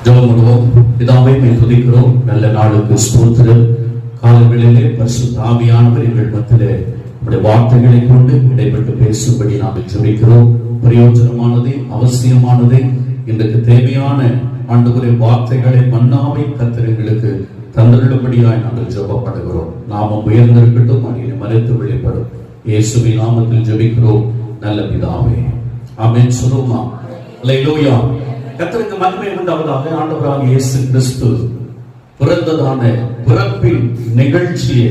ஜெபம் பண்ணுவோம். பிதாவே, துதிக்கிறோம். நல்ல நாளுக்கு ஸ்தோத்திரம். காலங்களிலே பரிசுத்த ஆவியானவர் எங்கள் மத்தியிலே உடைய வார்த்தைகளை கொண்டு இடைப்பட்டு பேசும்படி நாம் ஜெபிக்கிறோம். பிரயோஜனமானதை, அவசியமானதை, இன்றைக்கு தேவையான ஆண்டவரே வார்த்தைகளை மன்னாவை கர்த்தர் எங்களுக்கு தந்தருளும்படியாய் நாங்கள் ஜெபப்படுகிறோம். நாமம் உயர்ந்திருக்கட்டும், அடியை மறைத்து வெளிப்படும். இயேசுவின் நாமத்தில் ஜெபிக்கிறோம் நல்ல பிதாவே, ஆமென். சொல்லுமா அல்லேலூயா. கர்த்தருக்கு மகிமை உண்டாவதாக. ஆண்டவராகிய இயேசு கிறிஸ்து பிறந்ததான பிறப்பின் நிகழ்ச்சியை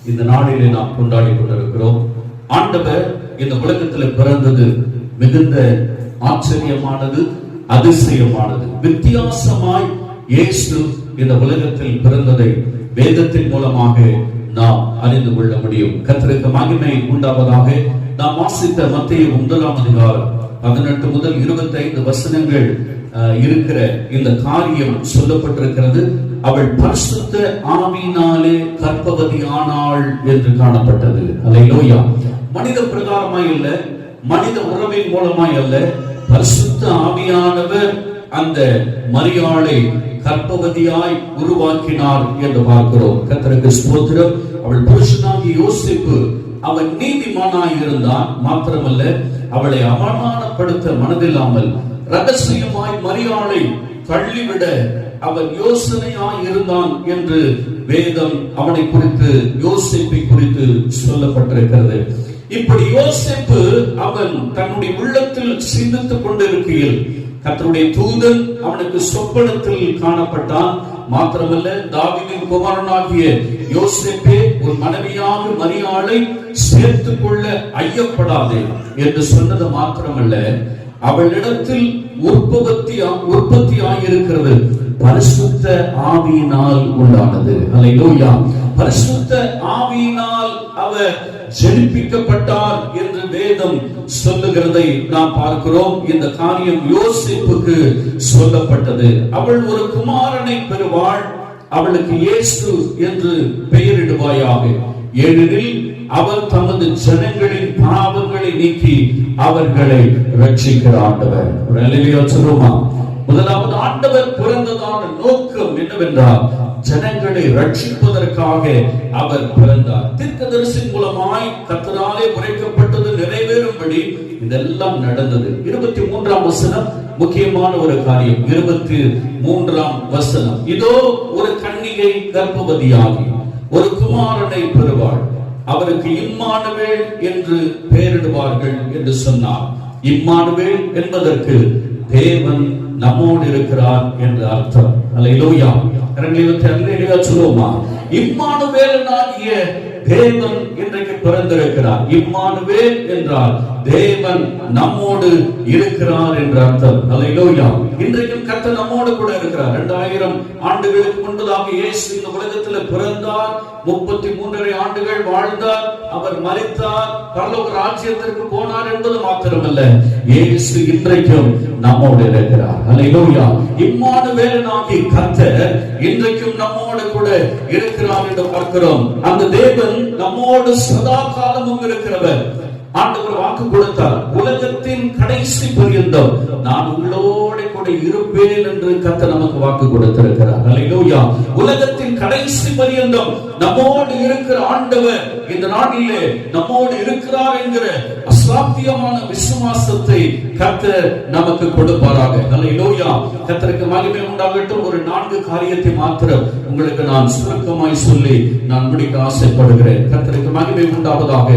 இந்த நாளிலே நாம் கொண்டாடி கொண்டிருக்கிறோம். ஆண்டவர் இந்த உலகத்தில் பிறந்தது மிகுந்த ஆச்சரியமானது, அதிசயமானது. வித்தியாசமாய் இயேசு இந்த உலகத்தில் பிறந்ததை வேதத்தின் மூலமாக நாம் அறிந்து கொள்ள முடியும். கர்த்தருக்கு மகிமை உண்டாவதாக. நாம் வாசித்த மத்தேயு 1ஆம் அதிகாரம் 18 முதல் 25 வசனங்கள் இருக்கிற இந்த காரியம் சொல்லப்பட்டிருக்கிறது. அவள் பரிசுத்த ஆவியினாலே கர்ப்பவதி ஆனாள் என்று காணப்பட்டது. அல்லேலூயா. மனித பிரகாரமாய் அல்ல, மனித உறவின் மூலமாய் அல்ல, பரிசுத்த ஆவியானவர் அந்த மரியாளை கர்ப்பவதியாய் உருவாக்கினார் என்று பார்க்கிறோம். கர்த்தருக்கு ஸ்தோத்திரம். அவள் புருஷனாகிய யோசேப்பு அவன் நீதிமானாய் இருந்தான். மாத்திரமல்ல, அவளை அவமானப்படுத்த மனதில்லாமல் ரகசியமாய் மரியாளை தள்ளிவிட அவன் யோசனையாய் இருந்தான் என்று வேதம் அவனை குறித்து, யோசேப்பை குறித்து சொல்லப்பட்டிருக்கிறது. இப்படி யோசேப்பு அவன் தன்னுடைய உள்ளத்தில் சிந்தித்துக் கொண்டிருக்கையில் கர்த்தருடைய தூதன் அவனுக்கு சொப்பனத்தில் காணப்பட்டான். மாத்திரமல்ல, தாவீதின் குமாரனாகிய யோசேப்பே, ஒரு மனைவியாக மரியாளை சேர்த்துக் கொள்ள ஐயப்படாதே என்று சொன்னது மாத்திரமல்ல, அவளிடத்தில் உற்பத்தி ஆகியிருக்கிறது பரிசுத்த ஆவியினால் உண்டானது. அல்லேலூயா. பரிசுத்த ஆவியினால் அவர் ஜெனிப்பிக்கப்பட்டார் என்று வேதம் சொல்லுகிறதை நாம் பார்க்கிறோம். இந்த காரியம் யோசேப்புக்கு சொல்லப்பட்டது. அவள் ஒரு குமாரனை பெறுவாள், அவளுக்கு இயேசு என்று பெயரிடுவாயாக. ஏனெனில் அவர் தமது ஜனங்களின் பாவங்களை நீக்கி அவர்களை ரட்சிக்கிற ஆண்டவர். அல்லேலூயா சொல்லுமா. முதலாவது, ஆண்டவர் பிறந்ததான நோக்கம் என்னவென்றால் ஜனங்களை ரட்சிப்பதற்காக அவர் பிறந்தார். தீர்க்கதரிசி மூலமாய் கர்த்தராலே உரைக்கப்பட்டது நிறைவேறும்படி இதெல்லாம் நடந்தது. 23ஆம் வசனம் முக்கியமான ஒரு காரியம். 23ஆம் வசனம், இதோ ஒரு கன்னிகை கர்ப்பவதியாகி ஒரு குமாரனை பெறுவாள், அவருக்கு இம்மானுவேல் என்று பெயரிடுவார்கள் என்று சொன்னார். இம்மானுவேல் என்பதற்கு தேவன் நம்மோடு இருக்கிறார் என்று அர்த்தம். அல்லேலூயா. அல்லேலூயா சொல்லுவோமா. இம்மானுவேலனாகிய தேவன் இன்றைக்கு பிறந்திருக்கிறார். இம்மானுவேல் என்றால் தேவன் நம்மோடு இருக்கிறார் என்று அர்த்தம். அல்லேலூயா. இன்றைக்கும் கர்த்தர் நம்மோடு கூட இருக்கிறார். 2000 ஆண்டுகளுக்கு முன்பதாக இயேசு இந்த உலகத்தில் பிறந்தார். 33.5 ஆண்டுகள் வாழ்ந்தார். அவர் மரித்தார், பரலோக ராஜ்யத்திற்கு போனார் என்பது மாத்திரமல்ல, இயேசு இன்றைக்கும் நம்மோடு இருக்கிறார். அல்லேலூயா. இம்மானுவேலனாகிய கர்த்தர் இன்றைக்கும் நம்மோடு கூட இருக்கிறார் என்று பார்க்கிறோம். அந்த தேவன் நம்மோடு சதா காலமும் இருக்கிறவர். ஆண்டவர் வாக்கு கொடுத்தார், உலகத்தின் கடைசி பரியந்தம் நான் உங்களோட கூட இருப்பேன் என்று கர்த்தர் நமக்கு வாக்கு கொடுத்திருக்கிறார். அல்லேலூயா. உலகத்தின் கடைசி பரியந்தம் நம்மோடு இருக்கிற ஆண்டவர் இந்த நாளிலே நம்மோடு இருக்கிறார் என்கிற அசாத்தியமான விசுவாசத்தை கர்த்தர் நமக்கு கொடுப்பாராக. அல்லேலூயா. கர்த்தருக்கு மகிமை உண்டாகட்டும். ஒரு 4 காரியத்தை மாத்திரம் உங்களுக்கு நான் சுருக்கமாய் சொல்லி நான் முடிக்க ஆசைப்படுகிறேன். கர்த்தருக்கு மகிமை உண்டாவதாக.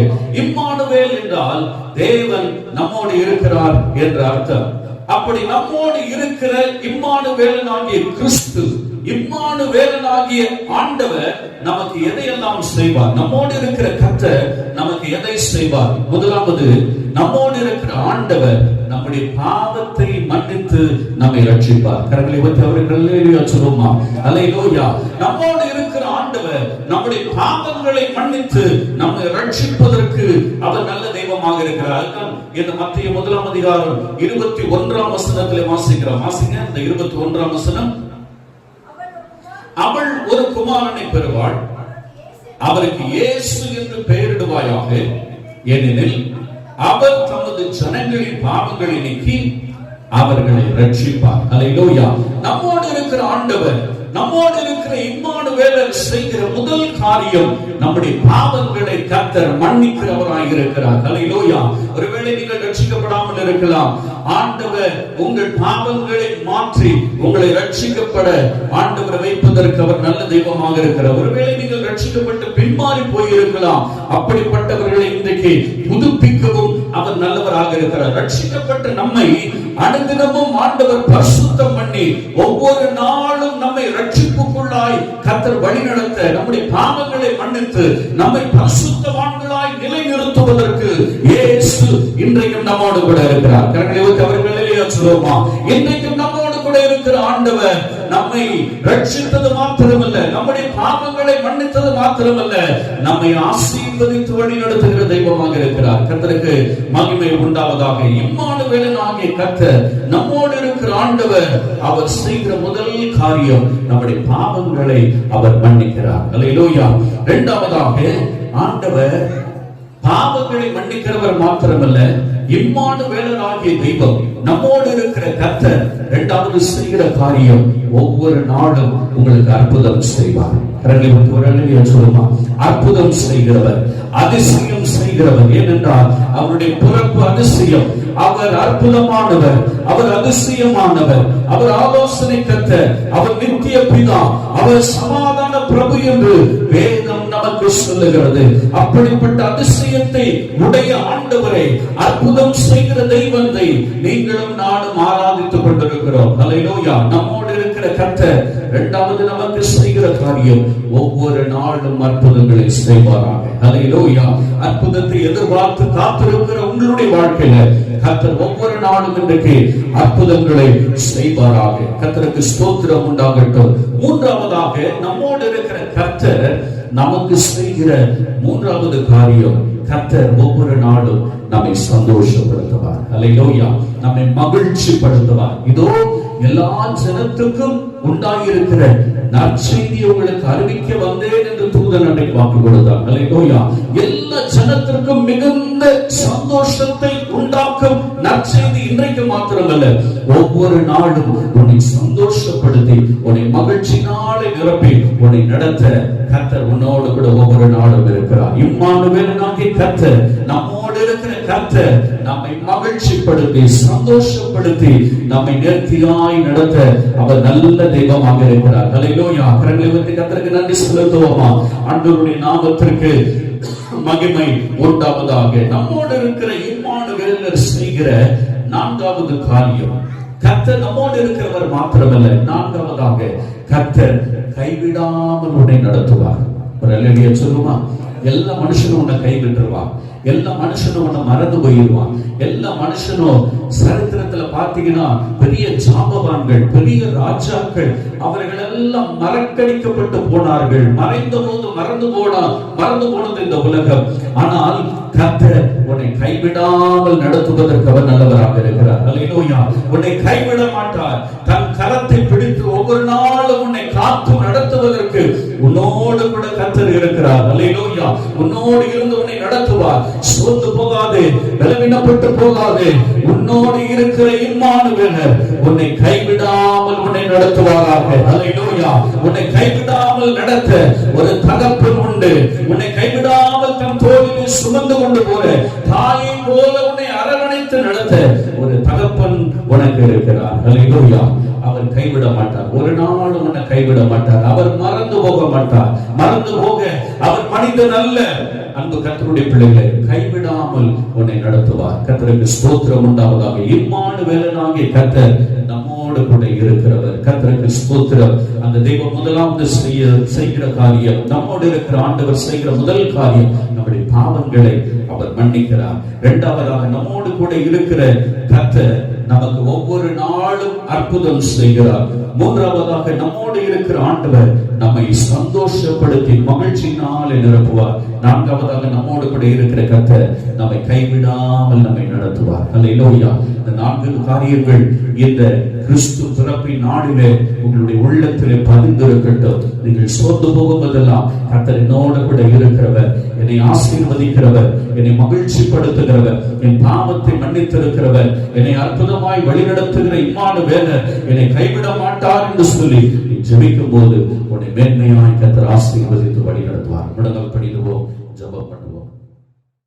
இம்மானுவேல் என்றால் தேவன் நம்மோடு இருக்கிறார் என்ற அர்த்தம். அப்படி நம்மோடு இருக்கிற இம்மானுவேலனாகிய கிறிஸ்து, இம்மானுவேலனாகிய ஆண்டவர் நமக்கு எதையெல்லாம் செய்வார்? நம்மோடு இருக்கிற கர்த்தர் நமக்கு எதை செய்வார்? முதலாவது, நம்மோடு இருக்கிற ஆண்டவர் நம்முடைய பாவத்தை மன்னித்து நம்மை ரட்சிப்பார். கரங்களை வைத்து அவர்கள் அல்லேலூயா சொல்லுமா. அல்லேலூயா. நம்மோடு இருக்கிற ஆண்டவர் நம்முடைய பாவங்களை மன்னித்து நம்மை ரட்சிப்பதற்கு அவர் நல்ல தெய்வமாக இருக்கிறார். இந்த மத்தேயு 1ஆம் அதிகாரம் 21ஆம் வசனத்திலே வாசிக்கிறோம். வாசிங்க இந்த 21ஆம் வசனம். அவள் ஒரு குமாரனை பெறுவாள், அவருக்கு இயேசு என்று பெயரிடுவாயாக. ஏனெனில் அவர் தமது ஜனங்களின் பாவங்களை நீக்கி அவர்களை ரட்சிப்பார். அல்லேலூயா. நம்மோடு இருக்கிற ஆண்டவர், நம்மோடு இருக்கிற இம்மானுவேலர் செய்கிற முதல் காரியம் நம்முடைய பாவங்களை கர்த்தர் மன்னிக்கிறவராய் இருக்கிறார். அல்லேலூயா. ஒருவேளை நீங்கள் ரட்சிக்கப்படாமல் இருக்கலாம். ஆண்டவர் உங்கள் பாவங்களை மாற்றி உங்களை ரட்சிக்கப்பட ஆண்டவர் வைப்பதற்கு அவர் நல்ல தெய்வமாக இருக்கிறார். ஒருவேளை நீங்கள் ரட்சிக்கப்பட்டு பின்மாறி போயிருக்கலாம். அப்படிப்பட்டவர்களை இன்றைக்கு புதுப்பிக்கவும் அவர் நல்லவராக இருக்கிறார். ரட்சிக்கப்பட்ட நம்மை அனுதினமும் ஆண்டவர் பரிசுத்தம் பண்ணி ஒவ்வொரு நாளும் நம்மை ரட்சிப்புக்குள்ளாய் கர்த்தர் வழிநடத்த, நம்முடைய பாவங்களை மன்னித்து நம்மை பரிசுத்தவான்களாய் நிலைநிறுத்துவதற்கு இயேசு இன்றைக்கும் நம்மோடு கூட இருக்கிறார். இன்றைக்கும் நம்மோடு கூட இருக்கிற ஆண்டவர் நம்மை ரட்சித்தது மாத்திரமல்ல, நம்முடைய பாவங்களை மன்னித்தது மாத்திரமல்ல, நம்மை ஆசீர்வதித்து வழி நடத்துகிற தெய்வமாக இருக்கிறார். கர்த்தருக்கு மகிமை உண்டாவதாக. இம்மானுவேலனாகிய கர்த்தர் நம்மோடு இருக்கிற ஆண்டவர், அவர் செய்கிற முதல் காரியம் நம்முடைய பாவங்களை அவர் மன்னிக்கிறார். அல்லேலூயா. இரண்டாவதாக ஆண்டவர் பாவங்களை மன்னிக்கிறவர் மாத்திரமல்ல, இம்மானுவேலனாகிய தெய்வம் நம்மோடு இருக்கிற கர்த்தர் இரண்டாவது செய்கிற காரியம் ஒவ்வொரு நாளும் உங்களுக்கு அற்புதம் செய்வார். அற்புதம் செய்கிறவர், அதிசயம் செய்கிறவர். ஏனென்றால் அவருடைய பிறப்பு அதிசயம். அவர் அற்புதமானவர், அவர் அதிசயமானவர், அவர் ஆலோசனை கர்த்தர், அவர் நித்திய பிதா, அவர் சமாதான பிரபு என்று வேதம் நமக்கு சொல்லுகிறது. அப்படிப்பட்ட அதிசயத்தை உடைய ஆண்டவரை, அற்புதம் செய்கிற தெய்வத்தை நீங்களும் நானும் ஆராதித்துக் கொண்டிருக்கிறோம். அல்லேலூயா. நம்மோடு இருக்கிற கர்த்தர் இரண்டாவது நமக்கு செய்கிற காரியம் ஒவ்வொரு நாளும் அற்புதங்களை செய்வாராக. அல்லேலூயா. அற்புதத்தை எதிர்பார்த்து காத்திருக்கிற உங்களுடைய வாழ்க்கையில கர்த்தர் ஒவ்வொரு நாளும் இன்றைக்கு அற்புதங்களை செய்வாராக. கர்த்தருக்கு ஸ்தோத்திரம் உண்டாகட்டும். மூன்றாவதாக நம்மோடு இருக்கிற கர்த்தர் நமக்கு செய்கிற மூன்றாவது காரியம், கர்த்தர் ஒவ்வொரு நாளும் நம்மை சந்தோஷப்படுத்துவார். அல்லேலூயா. நம்மை மகிழ்ச்சி படுத்துவார். இதோ எல்லா ஜனத்துக்கும் உண்டாயிருக்கிற நற்செய்தி உங்களுக்கு அறிவிக்க வந்தேன் என்று தூதன் அன்றைக்கு வாக்கு கொடுத்தார். அல்லேலூயா. எல்லா ஜனத்திற்கும் மிகுந்த சந்தோஷத்தை உண்டாக்கும் நற்செய்தி இன்றைக்கு மாத்திரமல்ல, ஒவ்வொரு நாளும் உன்னை சந்தோஷப்படுத்தி உன்னை மகிழ்ச்சினாலே நிரப்பி உன்னை நடத்த கர்த்தர் உன்னோடு கூட ஒவ்வொரு நாளும் இருக்கிறார். இம்மானுவேலனாகிய கர்த்தர், நம்மோடு இருக்கிற கர்த்தர் நம்மை மகிழ்ச்சிப்படுத்தி சந்தோஷப்படுத்தி நம்மை நேர்த்தியாய் நடத்த அவர் நல்ல தெய்வமாக இருக்கிறார். அல்லேலூயா. கரங்களை உயர்த்தி கர்த்தருக்கு நன்றி செலுத்துவோமா? ஆண்டவருடைய நாமத்திற்கு மகிமை உண்டாவதாக. நம்மோடு இருக்கிற இம்மானுவேலர் செய்கிற நான்காவது காரியம், கர்த்தர் நம்மோடு இருக்கிறவர் மாத்திரமல்ல, நான்காவதாக கர்த்தர் கைவிடாமல் உன்னை நடத்துவார். ஒரு அல்லேலூயா சொல்லுமா? எல்லா மனுஷனும் உன்னை கைவிட்டுருவான், எல்லா மனுஷனும் உன்னை மறந்து போயிடுவான். எல்லா மனுஷனும் சரித்திரத்துல பாத்தீங்கன்னா பெரிய ஜாம்பவான்கள், பெரிய ராஜாக்கள், அவர்கள் எல்லாம் மறக்கடிக்கப்பட்டு போனார்கள். மறைந்த போது மறந்து போனது இந்த உலகம். ஆனால் கர்த்தர் உன்னை கைவிடாமல் நடத்துவதற்கு அவர் நல்லவராக இருக்கிறார். அல்லேலூயா. உன்னை கைவிட மாட்டார். தன் கரத்தை பிடித்து ஒவ்வொரு நாளும் உன்னை காத்து நடத்துவதற்கு உன்னோடு கூட கர்த்தர் இருக்கிறார். அல்லேலூயா. உன்னோடு இருந்து உன்னை நடத்துவார். சோர்ந்து போகாதே, பலவீனப்பட்டு போகாதே. உன்னோடு இருக்கிற இம்மானுவேலர் உன்னை கைவிடாமல் உன்னை நடத்துவாராக. அல்லேலூயா. உன்னை கைவிடாமல் நடத்த ஒரு தகப்பன் உண்டு. உன்னை கைவிடாமல் தன் தோளிலே சுமந்து கொண்டு போற தாயை போல உன்னை அரவணைத்து நடத்த ஒரு தகப்பன் உனக்கு இருக்கிறார். அல்லேலூயா. அவர் கைவிட மாட்டார். ஒரு நாள் உன்னை கைவிட மாட்டார். அவர் மறந்து போக மாட்டார். மறந்து போக அவர் மனிதன் அல்ல. அன்பு கர்த்தருடைய பிள்ளைகளை கைவிடாமல் உன்னை நடத்துவார். கர்த்தருக்கு ஸ்தோத்திரம் உண்டாவதாக. இம்மானுவேலனாகிய கர்த்தர் நம்மோடு கூட இருக்கிறவர். கர்த்தருக்கு ஸ்தோத்திரம். அந்த தெய்வம் முதலாவது செய்கிற காரியம், நம்மோடு இருக்கிற ஆண்டவர் செய்கிற முதல் காரியம், நம்முடைய பாவங்களை அவர் மன்னிக்கிறார். இரண்டாவதாக நம்மோடு கூட இருக்கிற கர்த்தர் நமக்கு ஒவ்வொரு நாளும் அற்புதம் செய்கிறார். மூன்றாவதாக நம்மோடு இருக்கிற ஆண்டவர் நம்மை சந்தோஷப்படுத்தி மகிழ்ச்சியினாலே நிரப்புவார். நான்காவதாக நம்மோடு கூட இருக்கிற கர்த்தர் நம்மை கைவிடாமல் நம்மை நடத்துவார். அல்லேலூயா. இந்த 4 காரியங்கள் இந்த கிறிஸ்து பிறப்பின் நாளிலே உங்களுடைய உள்ளத்திலே பதிந்திருக்கட்டும். நீங்கள் சோர்ந்து போகும்போதெல்லாம் கர்த்தர் என்னோடு கூட இருக்கிறவர், என்னை ஆசீர்வதிக்கிறவர், என்னை மகிழ்ச்சிப்படுத்துகிறவர், என் பாவத்தை மன்னித்திருக்கிறவர், என்னை அற்புதமாய் வழிநடத்துகிற இம்மானுவேலர் என்னை கைவிட மாட்டார் என்று சொல்லி நீ ஜெபிக்கும் போது உன்னை மேன்மையாய் கர்த்தர் ஆசீர்வதித்து வழி நடத்துவார். முடங்கள் படிடுவோம், ஜெபம் பண்ணுவோம்.